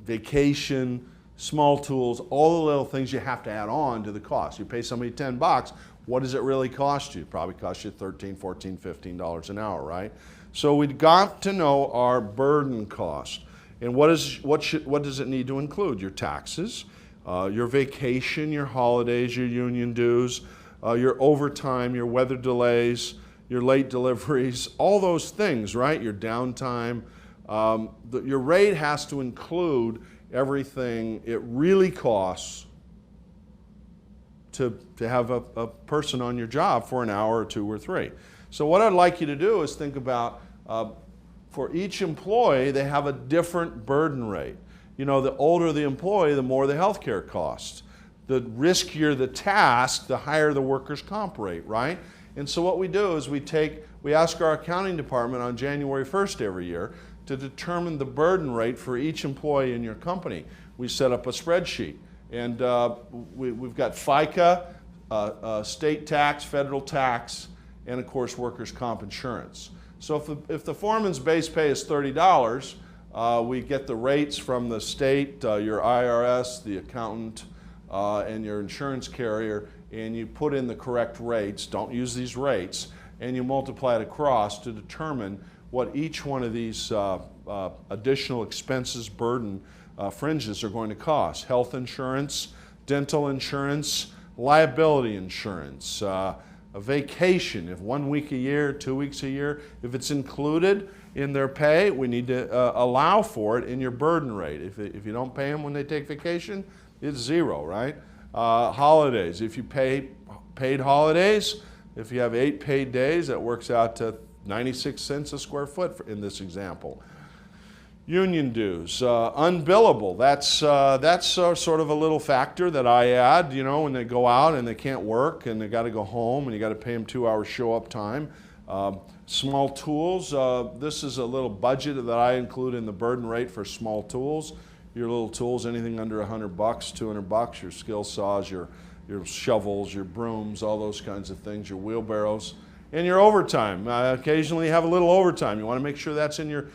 vacation, small tools, all the little things you have to add on to the cost. You pay somebody $10, what does it really cost you? It probably costs you $13, $14, $15 an hour, right? So we've got to know our burden cost. And what does it need to include? Your taxes, your vacation, your holidays, your union dues, your overtime, your weather delays, your late deliveries, all those things, right? Your downtime. Your rate has to include everything it really costs to have a person on your job for an hour or 2 or 3. So what I'd like you to do is think about for each employee, they have a different burden rate. You know, the older the employee, the more the healthcare costs. The riskier the task, the higher the workers' comp rate, right? And so what we do is we ask our accounting department on January 1st every year to determine the burden rate for each employee in your company. We set up a spreadsheet, and we've got FICA, state tax, federal tax, and of course workers' comp insurance. So if the foreman's base pay is $30, we get the rates from the state, your IRS, the accountant, and your insurance carrier, and you put in the correct rates, don't use these rates, and you multiply it across to determine what each one of these additional expenses, burden, fringes are going to cost. Health insurance, dental insurance, liability insurance, a vacation, if 1 week a year, 2 weeks a year, if it's included in their pay, we need to allow for it in your burden rate. If you don't pay them when they take vacation, it's 0, right? Holidays, if you pay paid holidays, if you have 8 paid days, that works out to 96 cents a square foot in this example. Union dues, unbillable, that's sort of a little factor that I add, you know, when they go out and they can't work and they got to go home and you got to pay them 2 hours show up time. Small tools, this is a little budget that I include in the burden rate for small tools. Your little tools, anything under $100, $200, your skill saws, your shovels, your brooms, all those kinds of things, your wheelbarrows. And your overtime. Occasionally you have a little overtime. You want to make sure that's in your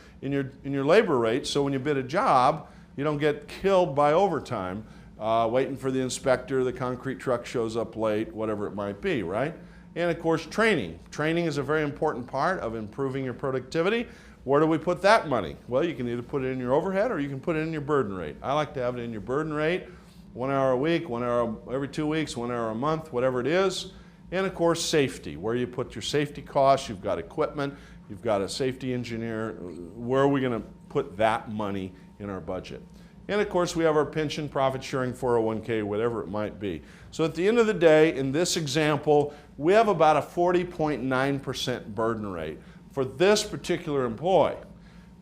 labor rate, so when you bid a job, You don't get killed by overtime waiting for the inspector, the concrete truck shows up late, whatever it might be, right? And of course, training. Training is a very important part of improving your productivity. Where do we put that money? Well, you can either put it in your overhead or you can put it in your burden rate. I like to have it in your burden rate, 1 hour a week, 1 hour every 2 weeks, 1 hour a month, whatever it is. And of course, safety, where you put your safety costs. You've got equipment, you've got a safety engineer. Where are we going to put that money in our budget? And of course, we have our pension, profit sharing, 401k, whatever it might be. So at the end of the day, in this example, we have about a 40.9% burden rate for this particular employee.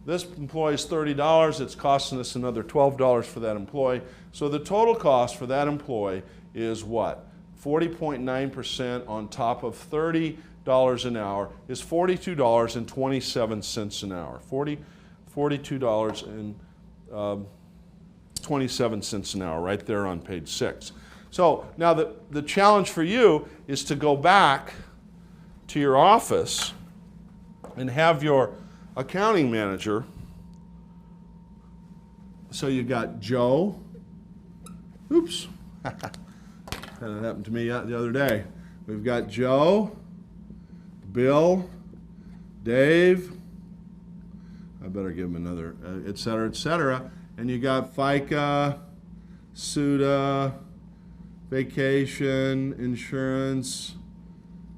This employee is $30. It's costing us another $12 for that employee. So the total cost for that employee is what? 40.9% on top of $30 an hour is $42.27 an hour. $42.27 an hour right there on page 6. So now the challenge for you is to go back to your office and have your accounting manager. So you got Joe. Oops. That happened to me the other day. We've got Joe, Bill, Dave. I better give him another, et cetera, et cetera. And you got FICA, SUDA, vacation, insurance,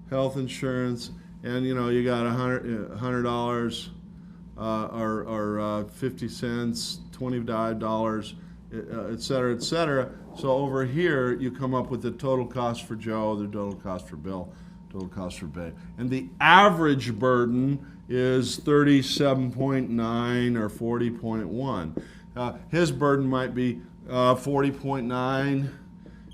health insurance, and you got $100 or 50 cents, $25, et cetera, et cetera. So over here you come up with the total cost for Joe, the total cost for Bill, total cost for Bay. And the average burden is 37.9 or 40.1. His burden might be 40.9.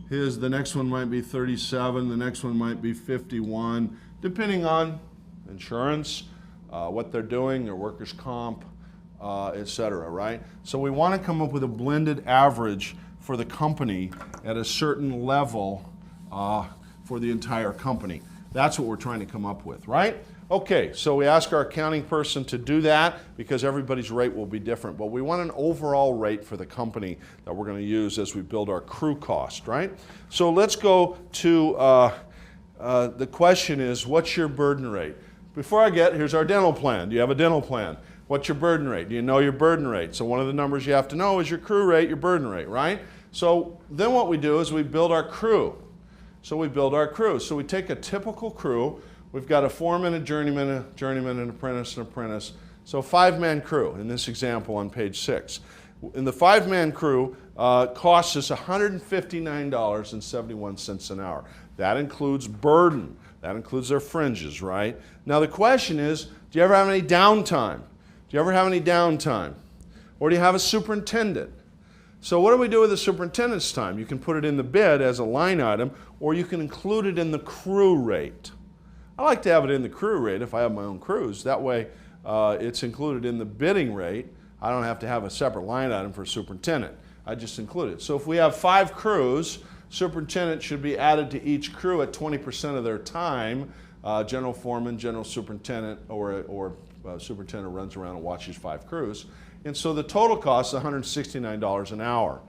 The next one might be 37. The next one might be 51, depending on insurance, what they're doing, their workers' comp, et cetera, right? So we want to come up with a blended average for the company at a certain level for the entire company. That's what we're trying to come up with, right? Okay, so we ask our accounting person to do that because everybody's rate will be different, but we want an overall rate for the company that we're going to use as we build our crew cost, right? So let's go to the question is, what's your burden rate? Before here's our dental plan. Do you have a dental plan? What's your burden rate? Do you know your burden rate? So one of the numbers you have to know is your crew rate, your burden rate, right? So then what we do is we build our crew. So we build our crew. So we take a typical crew. We've got a foreman, a journeyman, an apprentice, an apprentice. So 5-man crew in this example on page 6. And the 5-man crew costs us $159.71 an hour. That includes burden. That includes their fringes, right? Now the question is, do you ever have any downtime? Do you ever have any downtime? Or do you have a superintendent? So what do we do with the superintendent's time? You can put it in the bid as a line item, or you can include it in the crew rate. I like to have it in the crew rate if I have my own crews. That way it's included in the bidding rate. I don't have to have a separate line item for superintendent. I just include it. So if we have 5 crews, superintendent should be added to each crew at 20% of their time. General foreman, general superintendent, or superintendent runs around and watches 5 crews. And so the total cost is $169 an hour.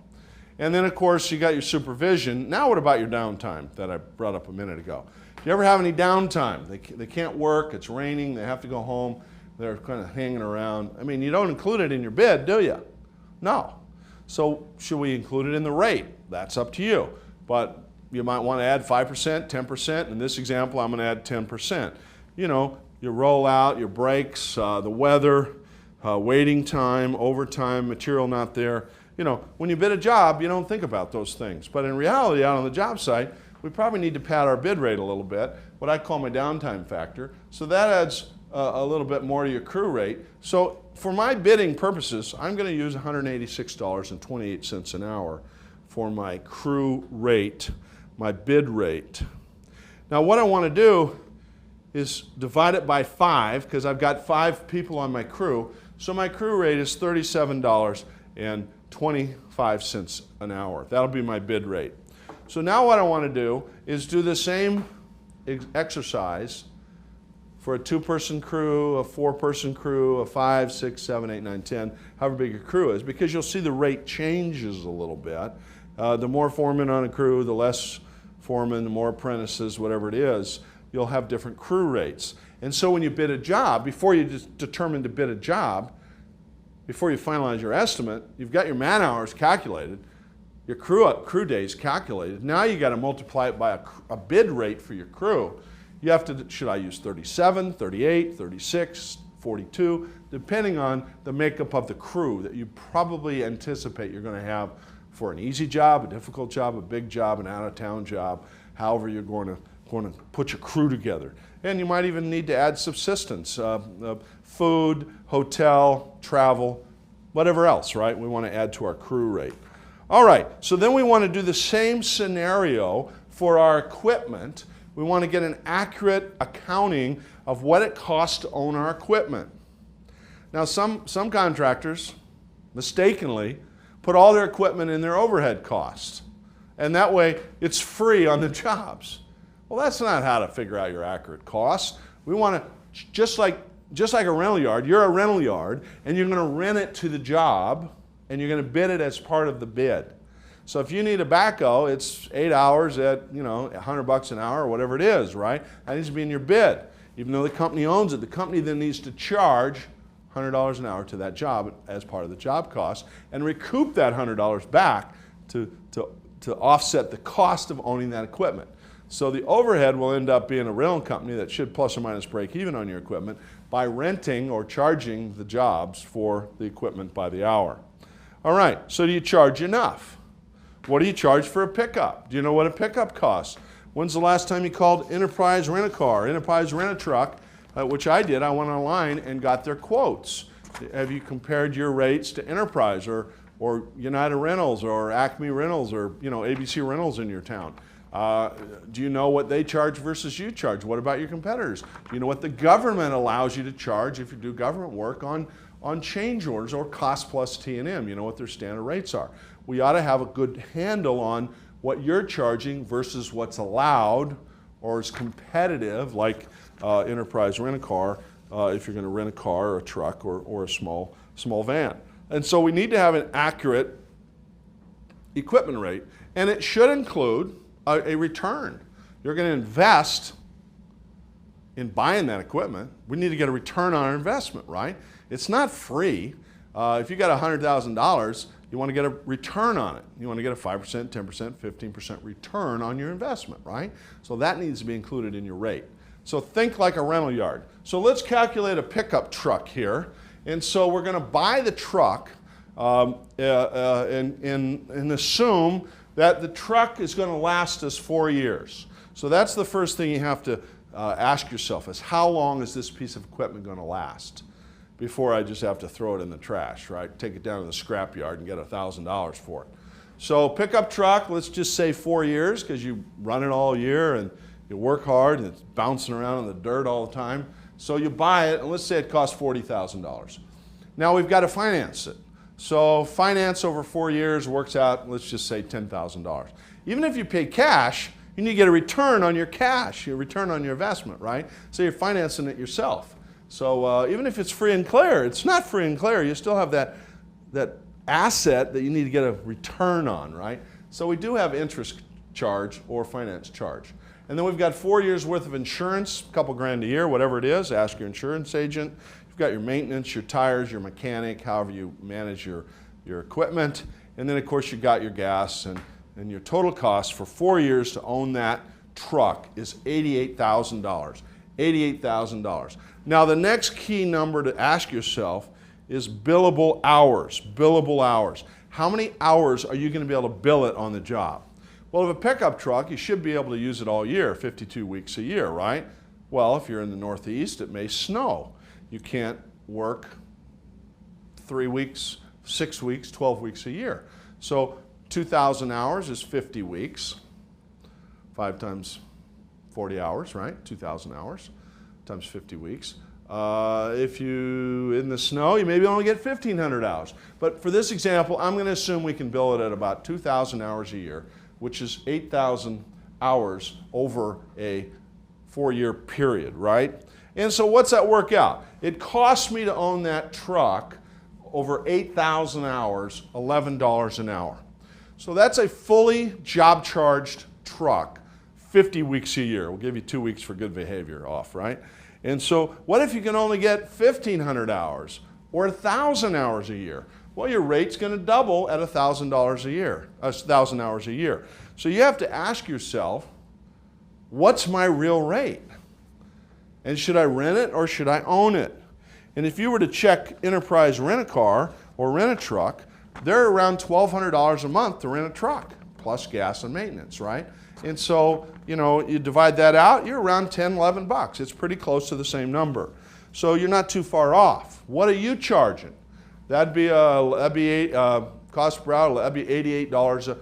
And then of course you got your supervision. Now what about your downtime that I brought up a minute ago? Do you ever have any downtime? They can't work, it's raining, they have to go home, they're kind of hanging around. I mean, you don't include it in your bid, do you? No. So should we include it in the rate? That's up to you. But you might want to add 5%, 10%. In this example, I'm going to add 10%. You know, your rollout, your breaks, the weather, waiting time, overtime, material not there. You know, when you bid a job, you don't think about those things. But in reality, out on the job site, we probably need to pad our bid rate a little bit, what I call my downtime factor. So that adds a little bit more to your crew rate. So for my bidding purposes, I'm going to use $186.28 an hour for my crew rate, my bid rate. Now what I want to do is divide it by 5 because I've got 5 people on my crew. So my crew rate is $37.25 an hour. That'll be my bid rate. So now what I want to do is do the same exercise for a 2-person crew, a 4-person crew, a 5, 6, 7, 8, 9, 10, however big your crew is, because you'll see the rate changes a little bit. The more foremen on a crew, the less foremen, the more apprentices, whatever it is, you'll have different crew rates. And so when you bid a job, before you just determine to bid a job, before you finalize your estimate, you've got your man hours calculated, your crew days calculated. Now you got to multiply it by a bid rate for your crew. You have to, should I use 37, 38, 36, 42, depending on the makeup of the crew that you probably anticipate you're going to have for an easy job, a difficult job, a big job, an out-of-town job, however you're going to put your crew together. And you might even need to add subsistence, food, hotel, travel, whatever else, right? We want to add to our crew rate. All right, so then we want to do the same scenario for our equipment. We want to get an accurate accounting of what it costs to own our equipment. Now, some contractors mistakenly put all their equipment in their overhead costs, and that way it's free on the jobs. Well, that's not how to figure out your accurate costs. We want to, just like a rental yard, you're a rental yard, and you're going to rent it to the job, and you're going to bid it as part of the bid. So if you need a backhoe, it's 8 hours at, $100 an hour or whatever it is, right? That needs to be in your bid. Even though the company owns it, the company then needs to charge $100 an hour to that job as part of the job cost and recoup that $100 back to offset the cost of owning that equipment. So the overhead will end up being a rental company that should plus or minus break even on your equipment by renting or charging the jobs for the equipment by the hour. All right, so do you charge enough? What do you charge for a pickup? Do you know what a pickup costs? When's the last time you called Enterprise Rent-A-Car, Enterprise Rent-A-Truck, which I did? I went online and got their quotes. Have you compared your rates to Enterprise or United Rentals or Acme Rentals or ABC Rentals in your town? Do you know what they charge versus you charge? What about your competitors? Do you know what the government allows you to charge if you do government work on change orders or cost plus T&M? You know what their standard rates are. We ought to have a good handle on what you're charging versus what's allowed or is competitive, like Enterprise Rent-A-Car, if you're going to rent a car or a truck or a small van. And so we need to have an accurate equipment rate, and it should include a return. You're going to invest in buying that equipment. We need to get a return on our investment, right? It's not free. If you got $100,000, you want to get a return on it. You want to get a 5%, 10%, 15% return on your investment, right? So that needs to be included in your rate. So think like a rental yard. So let's calculate a pickup truck here. And so we're going to buy the truck and assume that the truck is going to last us 4 years. So that's the first thing you have to ask yourself is how long is this piece of equipment going to last before I just have to throw it in the trash, right? Take it down to the scrap yard and get $1,000 for it. So pickup truck, let's just say 4 years because you run it all year and you work hard and it's bouncing around in the dirt all the time. So you buy it and let's say it costs $40,000. Now we've got to finance it. So finance over 4 years works out, let's just say $10,000. Even if you pay cash, you need to get a return on your cash, a return on your investment, right? So you're financing it yourself. So even if it's free and clear, it's not free and clear. You still have that asset that you need to get a return on, right? So we do have interest charge or finance charge. And then we've got 4 years worth of insurance, a couple grand a year, whatever it is. Ask your insurance agent. You've got your maintenance, your tires, your mechanic, however you manage your equipment. And then, of course, you've got your gas. And your total cost for 4 years to own that truck is $88,000. $88,000. Now, the next key number to ask yourself is billable hours. Billable hours. How many hours are you going to be able to bill it on the job? Well, if a pickup truck, you should be able to use it all year, 52 weeks a year, right? Well, if you're in the Northeast, it may snow. You can't work 3 weeks, 6 weeks, 12 weeks a year. So 2,000 hours is 50 weeks. 5 times 40 hours, right? 2,000 hours times 50 weeks. If you in the snow, you maybe only get 1,500 hours. But for this example, I'm going to assume we can bill it at about 2,000 hours a year, which is 8,000 hours over a 4-year period, right? And so what's that work out? It costs me to own that truck over 8,000 hours, $11 an hour. So that's a fully job-charged truck, 50 weeks a year. We'll give you 2 weeks for good behavior off, right? And so what if you can only get 1,500 hours or 1,000 hours a year? Well, your rate's going to double at $1,000 a year, 1,000 hours a year. So you have to ask yourself, what's my real rate? And should I rent it or should I own it? And if you were to check Enterprise Rent-A-Car or rent a truck, they're around $1,200 a month to rent a truck, plus gas and maintenance, right? And so, you know, you divide that out, you're around 10, 11 bucks. It's pretty close to the same number. So you're not too far off. What are you charging? That'd be cost per hour, that'd be $88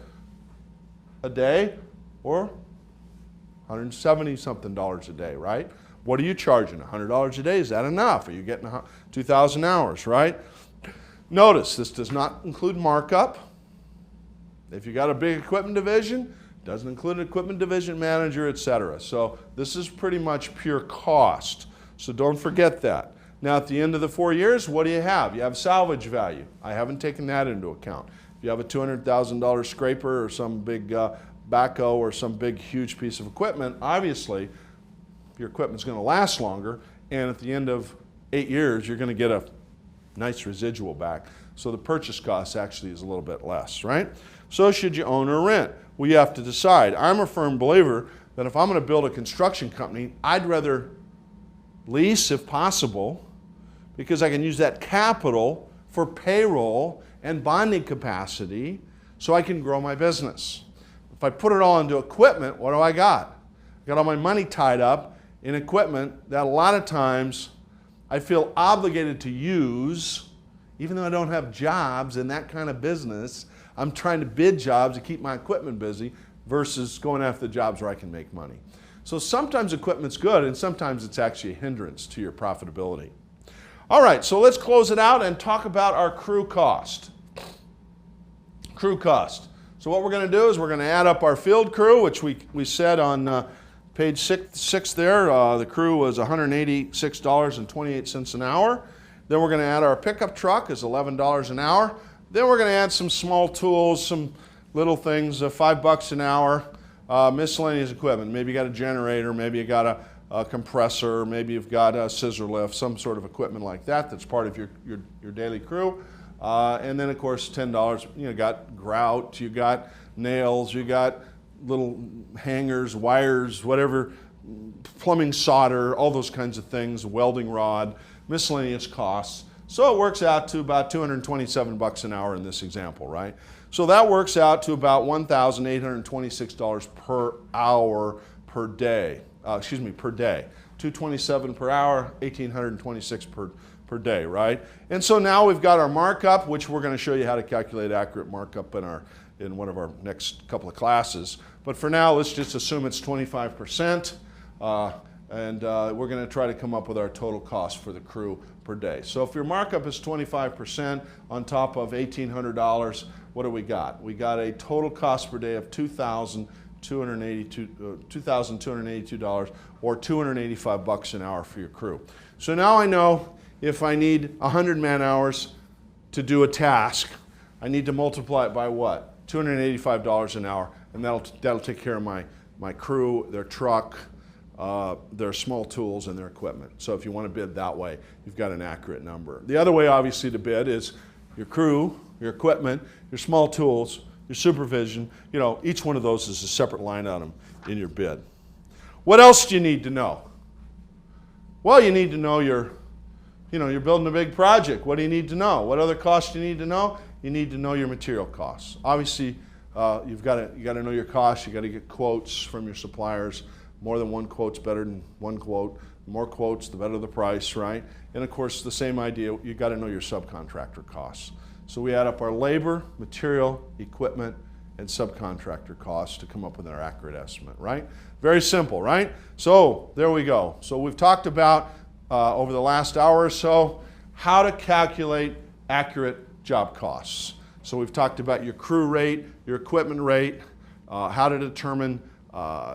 a day or $170-something a day, right? What are you charging? $100 a day, is that enough? Are you getting 2,000 hours, right? Notice, this does not include markup. If you got a big equipment division, doesn't include an equipment division manager, etc. So this is pretty much pure cost. So don't forget that. Now at the end of the 4 years, what do you have? You have salvage value. I haven't taken that into account. If you have a $200,000 scraper or some big backhoe or some big huge piece of equipment, obviously your equipment's going to last longer, and at the end of 8 years you're going to get a nice residual back. So the purchase cost actually is a little bit less, right? So should you own or rent? Well, you have to decide. I'm a firm believer that if I'm going to build a construction company, I'd rather lease if possible, because I can use that capital for payroll and bonding capacity so I can grow my business. If I put it all into equipment, what do I got? I got all my money tied up in equipment that a lot of times I feel obligated to use, even though I don't have jobs in that kind of business. I'm trying to bid jobs to keep my equipment busy versus going after the jobs where I can make money. So sometimes equipment's good and sometimes it's actually a hindrance to your profitability. All right, so let's close it out and talk about our crew cost. Crew cost. So what we're going to do is we're going to add up our field crew, which we said on page 6 there. The crew was $186.28 an hour. Then we're going to add our pickup truck is $11 an hour. Then we're going to add some small tools, some little things, $5 an hour, miscellaneous equipment. Maybe you got a generator, maybe you got a compressor, maybe you've got a scissor lift, some sort of equipment like that that's part of your daily crew. And then of course $10, you got grout, you got nails, you got little hangers, wires, whatever, plumbing solder, all those kinds of things, welding rod, miscellaneous costs. So it works out to about $227 an hour in this example, right? So that works out to about $1,826 per hour per day. Per day. $227 per hour, $1,826 per day, right? And so now we've got our markup, which we're going to show you how to calculate accurate markup in one of our next couple of classes. But for now, let's just assume it's 25%. And we're going to try to come up with our total cost for the crew per day. So if your markup is 25% on top of $1,800, what do we got? We got a total cost per day of $2,282 or $285 an hour for your crew. So now I know if I need 100 man hours to do a task, I need to multiply it by what? $285 an hour, and that'll take care of my crew, their truck, their small tools, and their equipment. So if you want to bid that way, you've got an accurate number. The other way, obviously, to bid is your crew, your equipment, your small tools, your supervision. You know, each one of those is a separate line item in your bid. What else do you need to know? Well, you need to know you're building a big project. What do you need to know? What other costs do you need to know? You need to know your material costs. Obviously, you got to know your costs. You got to get quotes from your suppliers. More than one quote's better than one quote. The more quotes, the better the price, right? And of course, the same idea, you got to know your subcontractor costs. So we add up our labor, material, equipment, and subcontractor costs to come up with our accurate estimate, right? Very simple, right? So there we go. So we've talked about, over the last hour or so, how to calculate accurate job costs. So we've talked about your crew rate, your equipment rate, how to determine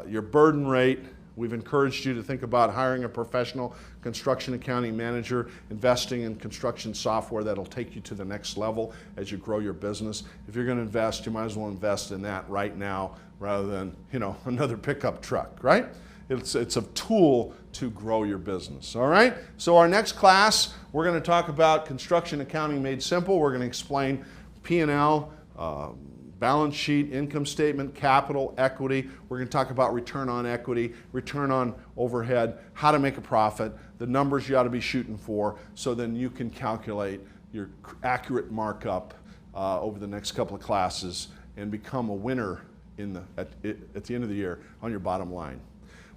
your burden rate, We've encouraged you to think about hiring a professional construction accounting manager, investing in construction software that'll take you to the next level as you grow your business. If you're going to invest, you might as well invest in that right now rather than, another pickup truck, right? It's a tool to grow your business, all right? So our next class, we're going to talk about construction accounting made simple. We're going to explain P&L, balance sheet, income statement, capital, equity. We're going to talk about return on equity, return on overhead, how to make a profit, the numbers you ought to be shooting for, so then you can calculate your accurate markup over the next couple of classes and become a winner at the end of the year on your bottom line.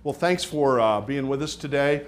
Well, thanks for being with us today.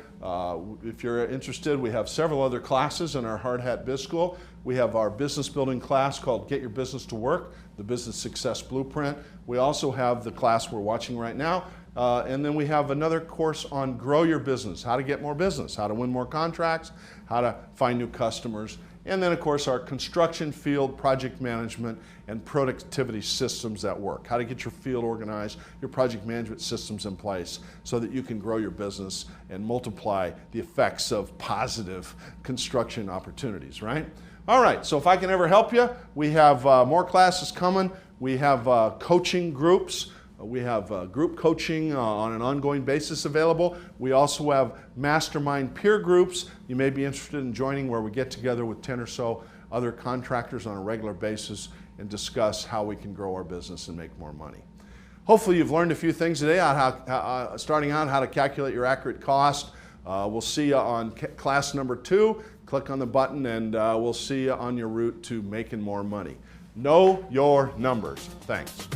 If you're interested, we have several other classes in our Hard Hat Biz School. We have our business building class called Get Your Business to Work, the Business Success Blueprint. We also have the class we're watching right now. And then we have another course on Grow Your Business, how to get more business, how to win more contracts, how to find new customers. And then, of course, our construction field project management and productivity systems that work. How to get your field organized, your project management systems in place so that you can grow your business and multiply the effects of positive construction opportunities, right? All right, so if I can ever help you, we have more classes coming. We have coaching groups. We have group coaching on an ongoing basis available. We also have mastermind peer groups you may be interested in joining, where we get together with 10 or so other contractors on a regular basis and discuss how we can grow our business and make more money. Hopefully you've learned a few things today on how, starting out how to calculate your accurate cost. We'll see you on class number 2. Click on the button and we'll see you on your route to making more money. Know your numbers. Thanks.